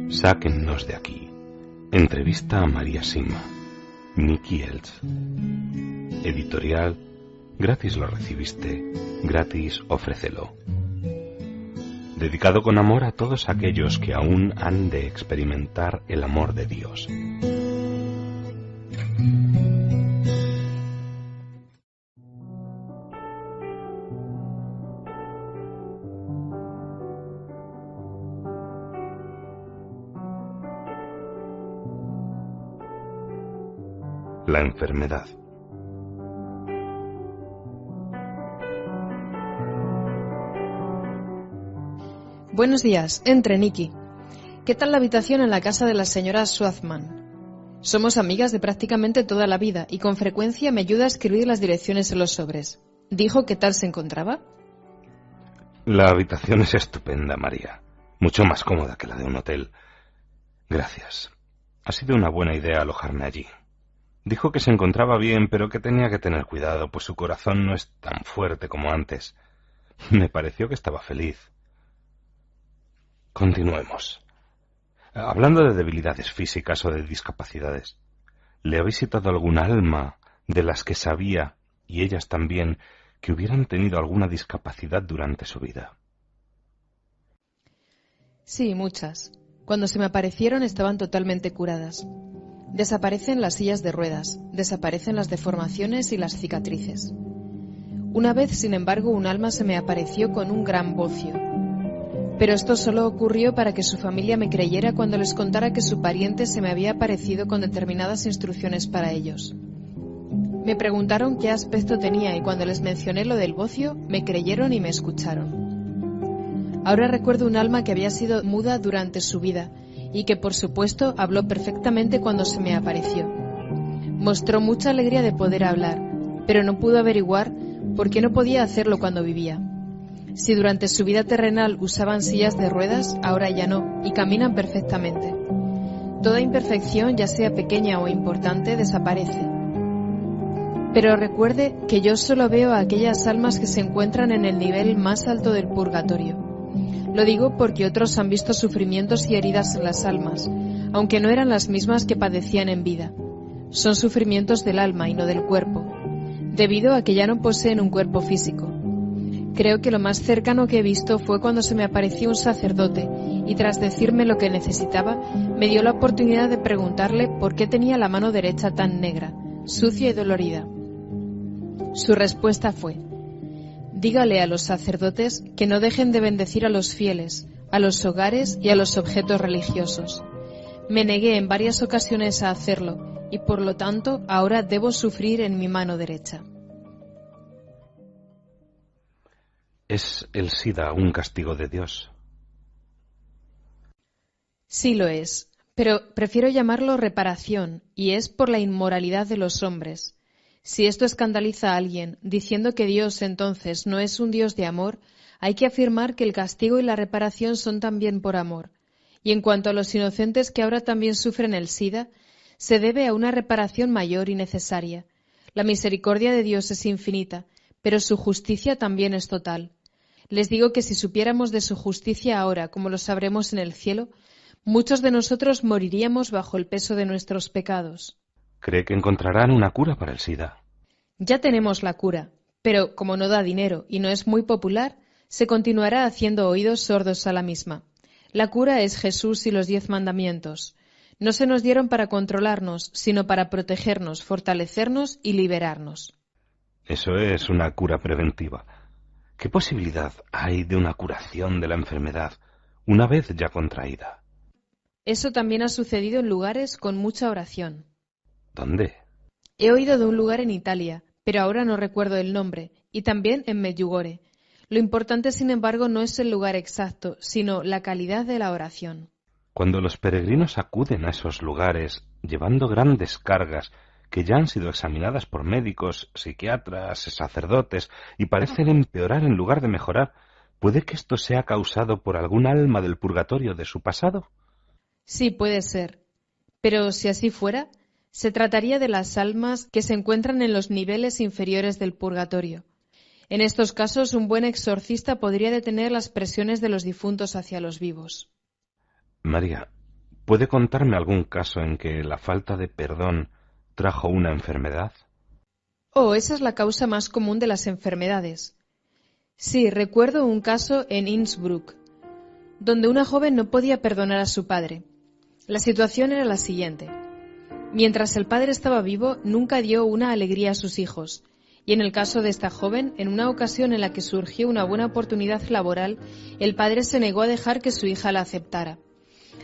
Sáquennos de aquí. Entrevista a María Sima. Nicky Eltz. Editorial. Gratis lo recibiste, gratis ofrécelo. Dedicado con amor a todos aquellos que aún han de experimentar el amor de Dios. La enfermedad. Buenos días, entre Nicky. ¿Qué tal la habitación en la casa de la señora Schwarzman? Somos amigas de prácticamente toda la vida y con frecuencia me ayuda a escribir las direcciones en los sobres. ¿Dijo qué tal se encontraba? La habitación es estupenda, María. Mucho más cómoda que la de un hotel. Gracias. Ha sido una buena idea alojarme allí. Dijo que se encontraba bien, pero que tenía que tener cuidado, pues su corazón no es tan fuerte como antes. Me pareció que estaba feliz. Continuemos. Hablando de debilidades físicas o de discapacidades, ¿le ha visitado algún alma de las que sabía, y ellas también, que hubieran tenido alguna discapacidad durante su vida? Sí, muchas. Cuando se me aparecieron estaban totalmente curadas. Desaparecen las sillas de ruedas, desaparecen las deformaciones y las cicatrices. Una vez, sin embargo, un alma se me apareció con un gran bocio. Pero esto solo ocurrió para que su familia me creyera cuando les contara que su pariente se me había aparecido con determinadas instrucciones para ellos. Me preguntaron qué aspecto tenía y cuando les mencioné lo del bocio, me creyeron y me escucharon. Ahora recuerdo un alma que había sido muda durante su vida y que, por supuesto, habló perfectamente cuando se me apareció. Mostró mucha alegría de poder hablar, pero no pudo averiguar por qué no podía hacerlo cuando vivía. Si durante su vida terrenal usaban sillas de ruedas, ahora ya no, y caminan perfectamente. Toda imperfección, ya sea pequeña o importante, desaparece. Pero recuerde que yo solo veo a aquellas almas que se encuentran en el nivel más alto del purgatorio. Lo digo porque otros han visto sufrimientos y heridas en las almas, aunque no eran las mismas que padecían en vida. Son sufrimientos del alma y no del cuerpo, debido a que ya no poseen un cuerpo físico. Creo que lo más cercano que he visto fue cuando se me apareció un sacerdote y tras decirme lo que necesitaba, me dio la oportunidad de preguntarle por qué tenía la mano derecha tan negra, sucia y dolorida. Su respuesta fue: dígale a los sacerdotes que no dejen de bendecir a los fieles, a los hogares y a los objetos religiosos. Me negué en varias ocasiones a hacerlo y por lo tanto ahora debo sufrir en mi mano derecha. ¿Es el SIDA un castigo de Dios? Sí lo es, pero prefiero llamarlo reparación y es por la inmoralidad de los hombres. Si esto escandaliza a alguien, diciendo que Dios entonces no es un Dios de amor, hay que afirmar que el castigo y la reparación son también por amor. Y en cuanto a los inocentes que ahora también sufren el SIDA, se debe a una reparación mayor y necesaria. La misericordia de Dios es infinita, pero su justicia también es total. Les digo que si supiéramos de su justicia ahora, como lo sabremos en el cielo, muchos de nosotros moriríamos bajo el peso de nuestros pecados. ¿Cree que encontrarán una cura para el SIDA? Ya tenemos la cura, pero como no da dinero y no es muy popular, se continuará haciendo oídos sordos a la misma. La cura es Jesús y los 10 mandamientos. No se nos dieron para controlarnos, sino para protegernos, fortalecernos y liberarnos. Eso es una cura preventiva. ¿Qué posibilidad hay de una curación de la enfermedad una vez ya contraída? Eso también ha sucedido en lugares con mucha oración. ¿Dónde? He oído de un lugar en Italia, pero ahora no recuerdo el nombre, y también en Medjugorje. Lo importante, sin embargo, no es el lugar exacto, sino la calidad de la oración. Cuando los peregrinos acuden a esos lugares llevando grandes cargas que ya han sido examinadas por médicos, psiquiatras, sacerdotes y parecen empeorar en lugar de mejorar, ¿puede que esto sea causado por algún alma del purgatorio de su pasado? Sí, puede ser. Pero si así fuera, Se trataría de las almas que se encuentran en los niveles inferiores del purgatorio. En estos casos, un buen exorcista podría detener las presiones de los difuntos hacia los vivos. María, ¿puede contarme algún caso en que la falta de perdón trajo una enfermedad? Oh, esa es la causa más común de las enfermedades. Sí, recuerdo un caso en Innsbruck, donde una joven no podía perdonar a su padre. La situación era la siguiente. Mientras el padre estaba vivo, nunca dio una alegría a sus hijos, y en el caso de esta joven, en una ocasión en la que surgió una buena oportunidad laboral, el padre se negó a dejar que su hija la aceptara.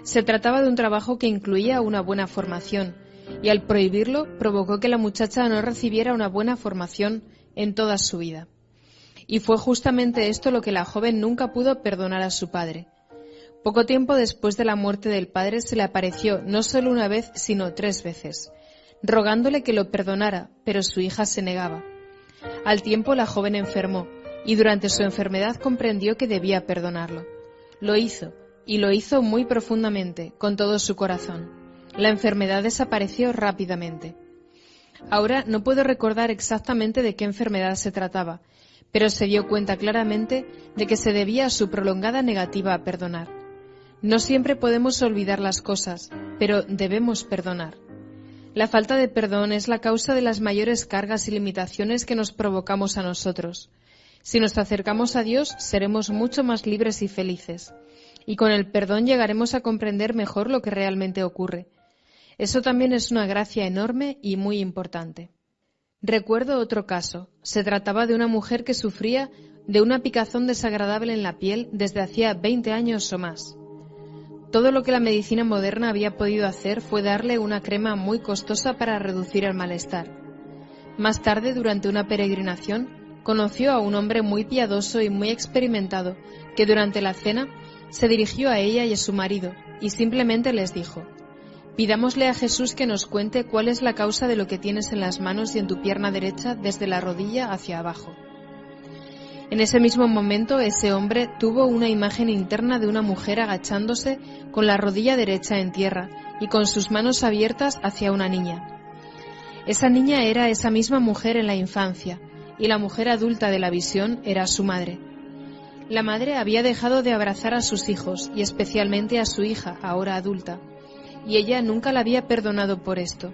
Se trataba de un trabajo que incluía una buena formación, y al prohibirlo, provocó que la muchacha no recibiera una buena formación en toda su vida. Y fue justamente esto lo que la joven nunca pudo perdonar a su padre. Poco tiempo después de la muerte del padre se le apareció no solo una vez, sino 3 veces, rogándole que lo perdonara, pero su hija se negaba. Al tiempo la joven enfermó, y durante su enfermedad comprendió que debía perdonarlo. Lo hizo, y lo hizo muy profundamente, con todo su corazón. La enfermedad desapareció rápidamente. Ahora no puedo recordar exactamente de qué enfermedad se trataba, pero se dio cuenta claramente de que se debía a su prolongada negativa a perdonar. No siempre podemos olvidar las cosas, pero debemos perdonar. La falta de perdón es la causa de las mayores cargas y limitaciones que nos provocamos a nosotros. Si nos acercamos a Dios, seremos mucho más libres y felices. Y con el perdón llegaremos a comprender mejor lo que realmente ocurre. Eso también es una gracia enorme y muy importante. Recuerdo otro caso. Se trataba de una mujer que sufría de una picazón desagradable en la piel desde hacía 20 años o más. Todo lo que la medicina moderna había podido hacer fue darle una crema muy costosa para reducir el malestar. Más tarde, durante una peregrinación, conoció a un hombre muy piadoso y muy experimentado que durante la cena se dirigió a ella y a su marido y simplemente les dijo: «Pidámosle a Jesús que nos cuente cuál es la causa de lo que tienes en las manos y en tu pierna derecha desde la rodilla hacia abajo». En ese mismo momento, ese hombre tuvo una imagen interna de una mujer agachándose con la rodilla derecha en tierra y con sus manos abiertas hacia una niña. Esa niña era esa misma mujer en la infancia, y la mujer adulta de la visión era su madre. La madre había dejado de abrazar a sus hijos, y especialmente a su hija, ahora adulta, y ella nunca la había perdonado por esto.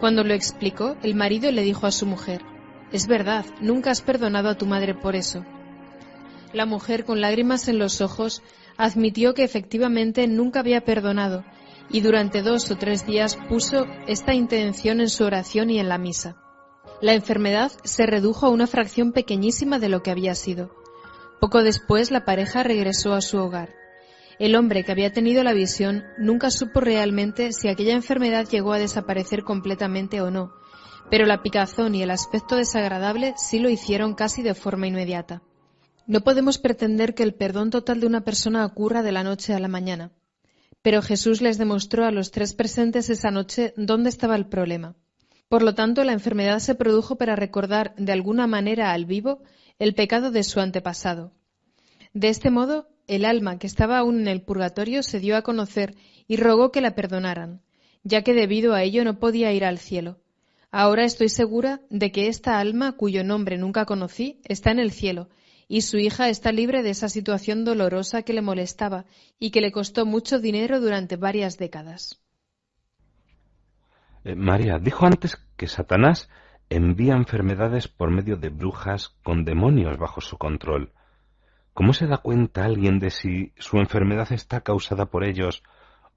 Cuando lo explicó, el marido le dijo a su mujer: «Es verdad, nunca has perdonado a tu madre por eso». La mujer, con lágrimas en los ojos, admitió que efectivamente nunca había perdonado, y durante 2 o 3 días puso esta intención en su oración y en la misa. La enfermedad se redujo a una fracción pequeñísima de lo que había sido. Poco después la pareja regresó a su hogar. El hombre que había tenido la visión nunca supo realmente si aquella enfermedad llegó a desaparecer completamente o no, pero la picazón y el aspecto desagradable sí lo hicieron casi de forma inmediata. No podemos pretender que el perdón total de una persona ocurra de la noche a la mañana, pero Jesús les demostró a los 3 presentes esa noche dónde estaba el problema. Por lo tanto, la enfermedad se produjo para recordar de alguna manera al vivo el pecado de su antepasado. De este modo, el alma que estaba aún en el purgatorio se dio a conocer y rogó que la perdonaran, ya que debido a ello no podía ir al cielo. Ahora estoy segura de que esta alma, cuyo nombre nunca conocí, está en el cielo, y su hija está libre de esa situación dolorosa que le molestaba y que le costó mucho dinero durante varias décadas. María, dijo antes que Satanás envía enfermedades por medio de brujas con demonios bajo su control. ¿Cómo se da cuenta alguien de si su enfermedad está causada por ellos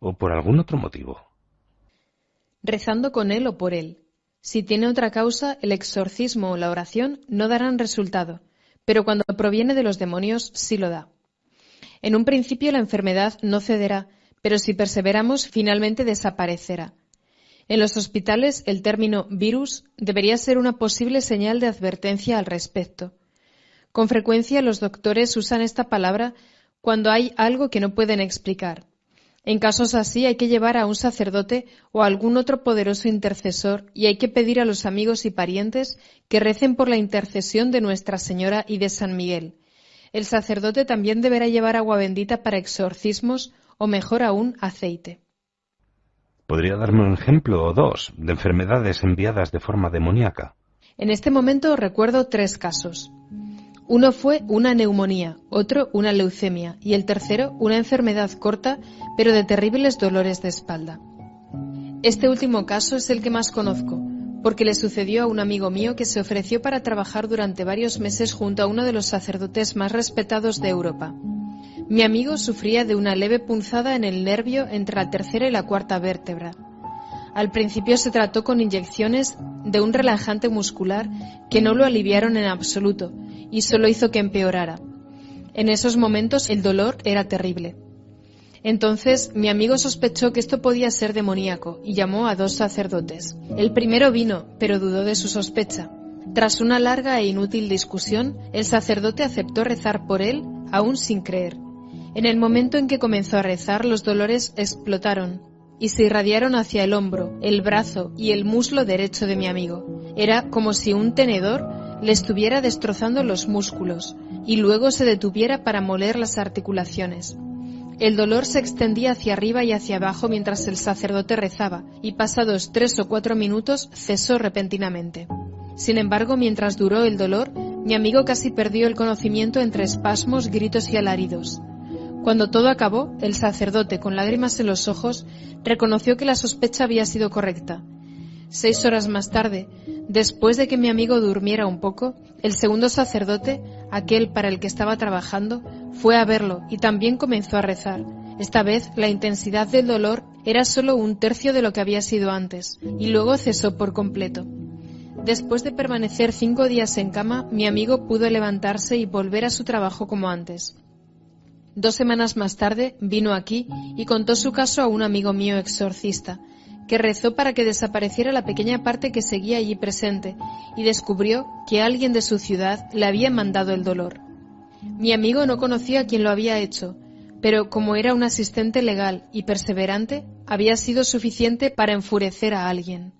o por algún otro motivo? Rezando con él o por él. Si tiene otra causa, el exorcismo o la oración no darán resultado, pero cuando proviene de los demonios sí lo da. En un principio la enfermedad no cederá, pero si perseveramos finalmente desaparecerá. En los hospitales el término virus debería ser una posible señal de advertencia al respecto. Con frecuencia los doctores usan esta palabra cuando hay algo que no pueden explicar. En casos así hay que llevar a un sacerdote o a algún otro poderoso intercesor y hay que pedir a los amigos y parientes que recen por la intercesión de Nuestra Señora y de San Miguel. El sacerdote también deberá llevar agua bendita para exorcismos o, mejor aún, aceite. ¿Podría darme un ejemplo o dos de enfermedades enviadas de forma demoníaca? En este momento recuerdo 3 casos. Uno fue una neumonía, otro una leucemia y el tercero una enfermedad corta pero de terribles dolores de espalda. Este último caso es el que más conozco, porque le sucedió a un amigo mío que se ofreció para trabajar durante varios meses junto a uno de los sacerdotes más respetados de Europa. Mi amigo sufría de una leve punzada en el nervio entre la tercera y la cuarta vértebra. Al principio se trató con inyecciones de un relajante muscular que no lo aliviaron en absoluto y solo hizo que empeorara. En esos momentos el dolor era terrible. Entonces mi amigo sospechó que esto podía ser demoníaco y llamó a 2 sacerdotes. El primero vino, pero dudó de su sospecha. Tras una larga e inútil discusión, el sacerdote aceptó rezar por él, aún sin creer. En el momento en que comenzó a rezar, los dolores explotaron y se irradiaron hacia el hombro, el brazo y el muslo derecho de mi amigo. Era como si un tenedor le estuviera destrozando los músculos y luego se detuviera para moler las articulaciones. El dolor se extendía hacia arriba y hacia abajo mientras el sacerdote rezaba, y pasados 3 o 4 minutos cesó repentinamente. Sin embargo, mientras duró el dolor, mi amigo casi perdió el conocimiento entre espasmos, gritos y alaridos. Cuando todo acabó, el sacerdote, con lágrimas en los ojos, reconoció que la sospecha había sido correcta. 6 horas más tarde, después de que mi amigo durmiera un poco, el segundo sacerdote, aquel para el que estaba trabajando, fue a verlo y también comenzó a rezar. Esta vez la intensidad del dolor era solo 1/3 de lo que había sido antes, y luego cesó por completo. Después de permanecer 5 días en cama, mi amigo pudo levantarse y volver a su trabajo como antes. 2 semanas más tarde vino aquí y contó su caso a un amigo mío exorcista, que rezó para que desapareciera la pequeña parte que seguía allí presente y descubrió que alguien de su ciudad le había mandado el dolor. Mi amigo no conocía a quién lo había hecho, pero como era un asistente legal y perseverante, había sido suficiente para enfurecer a alguien.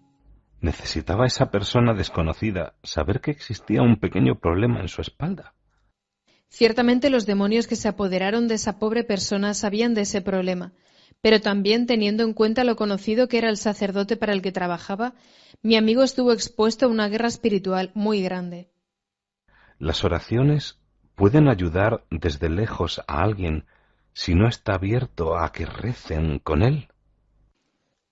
¿Necesitaba esa persona desconocida saber que existía un pequeño problema en su espalda? Ciertamente los demonios que se apoderaron de esa pobre persona sabían de ese problema, pero también teniendo en cuenta lo conocido que era el sacerdote para el que trabajaba, mi amigo estuvo expuesto a una guerra espiritual muy grande. ¿Las oraciones pueden ayudar desde lejos a alguien si no está abierto a que recen con él?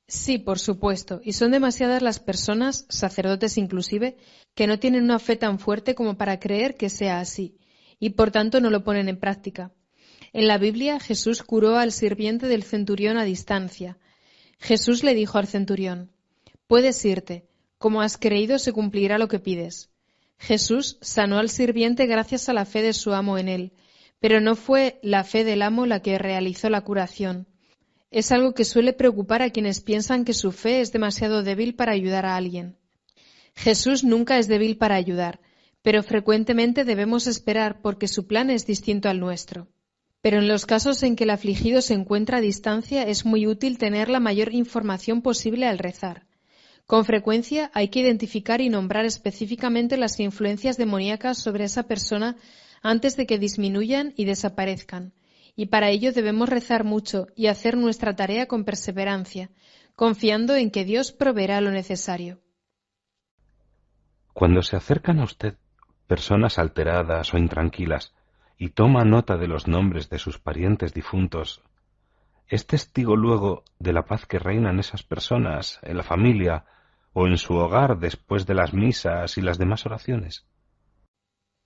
Sí, por supuesto, y son demasiadas las personas, sacerdotes inclusive, que no tienen una fe tan fuerte como para creer que sea así, y por tanto no lo ponen en práctica. En la Biblia, Jesús curó al sirviente del centurión a distancia. Jesús le dijo al centurión: «Puedes irte, como has creído se cumplirá lo que pides». Jesús sanó al sirviente gracias a la fe de su amo en él, pero no fue la fe del amo la que realizó la curación. Es algo que suele preocupar a quienes piensan que su fe es demasiado débil para ayudar a alguien. Jesús nunca es débil para ayudar, pero frecuentemente debemos esperar porque su plan es distinto al nuestro. Pero en los casos en que el afligido se encuentra a distancia es muy útil tener la mayor información posible al rezar. Con frecuencia hay que identificar y nombrar específicamente las influencias demoníacas sobre esa persona antes de que disminuyan y desaparezcan, y para ello debemos rezar mucho y hacer nuestra tarea con perseverancia, confiando en que Dios proveerá lo necesario. Cuando se acercan a usted personas alteradas o intranquilas y toma nota de los nombres de sus parientes difuntos, ¿es testigo luego de la paz que reina en esas personas, en la familia o en su hogar después de las misas y las demás oraciones?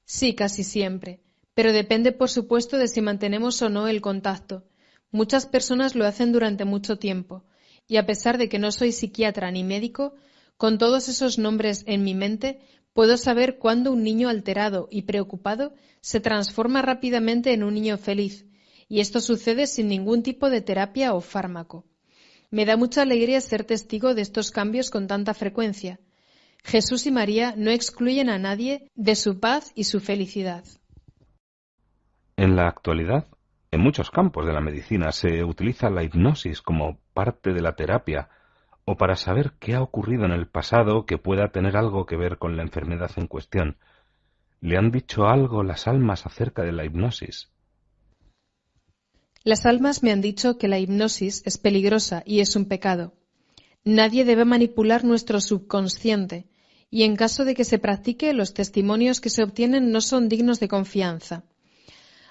Sí, casi siempre, pero depende por supuesto de si mantenemos o no el contacto. Muchas personas lo hacen durante mucho tiempo, y a pesar de que no soy psiquiatra ni médico, con todos esos nombres en mi mente, puedo saber cuándo un niño alterado y preocupado se transforma rápidamente en un niño feliz, y esto sucede sin ningún tipo de terapia o fármaco. Me da mucha alegría ser testigo de estos cambios con tanta frecuencia. Jesús y María no excluyen a nadie de su paz y su felicidad. En la actualidad, en muchos campos de la medicina se utiliza la hipnosis como parte de la terapia o para saber qué ha ocurrido en el pasado que pueda tener algo que ver con la enfermedad en cuestión. ¿Le han dicho algo las almas acerca de la hipnosis? Las almas me han dicho que la hipnosis es peligrosa y es un pecado. Nadie debe manipular nuestro subconsciente, y en caso de que se practique, los testimonios que se obtienen no son dignos de confianza.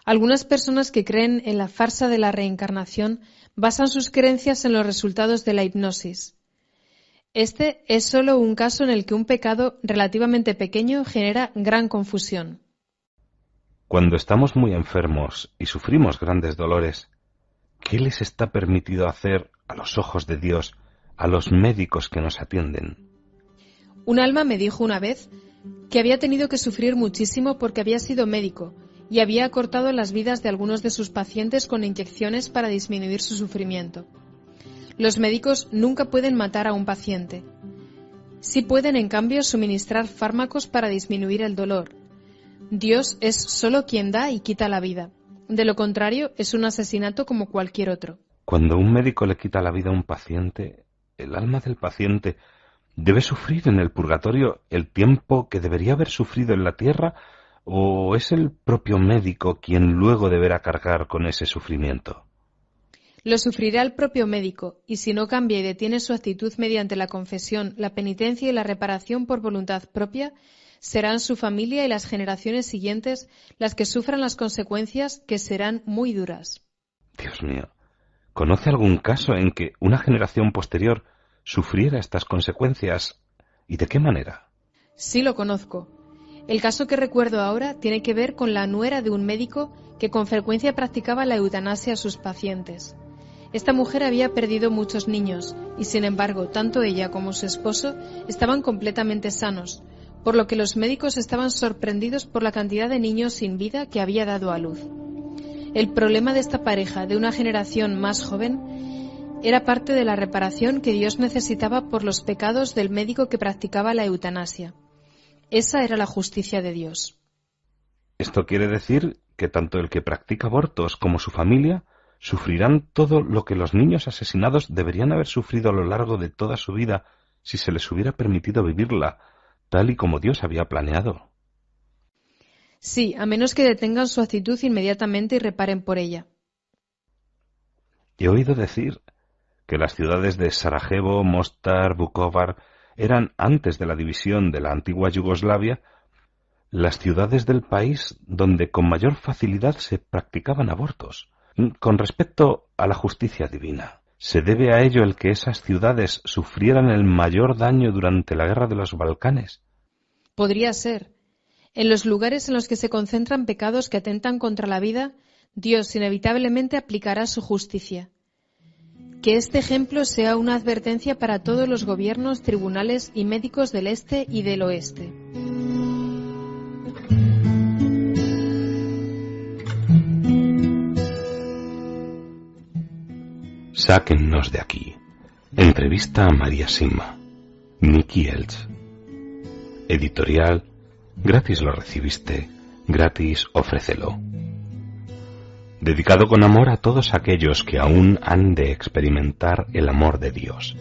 Algunas personas que creen en la farsa de la reencarnación basan sus creencias en los resultados de la hipnosis. Este es solo un caso en el que un pecado relativamente pequeño genera gran confusión. Cuando estamos muy enfermos y sufrimos grandes dolores, ¿qué les está permitido hacer a los ojos de Dios a los médicos que nos atienden? Un alma me dijo una vez que había tenido que sufrir muchísimo porque había sido médico y había acortado las vidas de algunos de sus pacientes con inyecciones para disminuir su sufrimiento. Los médicos nunca pueden matar a un paciente. Sí pueden, en cambio, suministrar fármacos para disminuir el dolor. Dios es solo quien da y quita la vida. De lo contrario, es un asesinato como cualquier otro. Cuando un médico le quita la vida a un paciente, el alma del paciente debe sufrir en el purgatorio el tiempo que debería haber sufrido en la tierra, ¿o es el propio médico quien luego deberá cargar con ese sufrimiento? Lo sufrirá el propio médico, y si no cambia y detiene su actitud mediante la confesión, la penitencia y la reparación por voluntad propia, serán su familia y las generaciones siguientes las que sufran las consecuencias, que serán muy duras. Dios mío, ¿conoce algún caso en que una generación posterior sufriera estas consecuencias? ¿Y de qué manera? Sí, lo conozco. El caso que recuerdo ahora tiene que ver con la nuera de un médico que con frecuencia practicaba la eutanasia a sus pacientes. Esta mujer había perdido muchos niños y, sin embargo, tanto ella como su esposo estaban completamente sanos, por lo que los médicos estaban sorprendidos por la cantidad de niños sin vida que había dado a luz. El problema de esta pareja de una generación más joven era parte de la reparación que Dios necesitaba por los pecados del médico que practicaba la eutanasia. Esa era la justicia de Dios. Esto quiere decir que tanto el que practica abortos como su familia sufrirán todo lo que los niños asesinados deberían haber sufrido a lo largo de toda su vida si se les hubiera permitido vivirla tal y como Dios había planeado. Sí, a menos que detengan su actitud inmediatamente y reparen por ella. He oído decir que las ciudades de Sarajevo, Mostar, Vukovar eran, antes de la división de la antigua Yugoslavia, las ciudades del país donde con mayor facilidad se practicaban abortos. Con respecto a la justicia divina, ¿se debe a ello el que esas ciudades sufrieran el mayor daño durante la guerra de los Balcanes? Podría ser. En los lugares en los que se concentran pecados que atentan contra la vida, Dios inevitablemente aplicará su justicia. Que este ejemplo sea una advertencia para todos los gobiernos, tribunales y médicos del este y del oeste. Sáquennos de aquí. Entrevista a María Simma. Nicky Elch. Editorial. Gratis lo recibiste, gratis ofrécelo. Dedicado con amor a todos aquellos que aún han de experimentar el amor de Dios.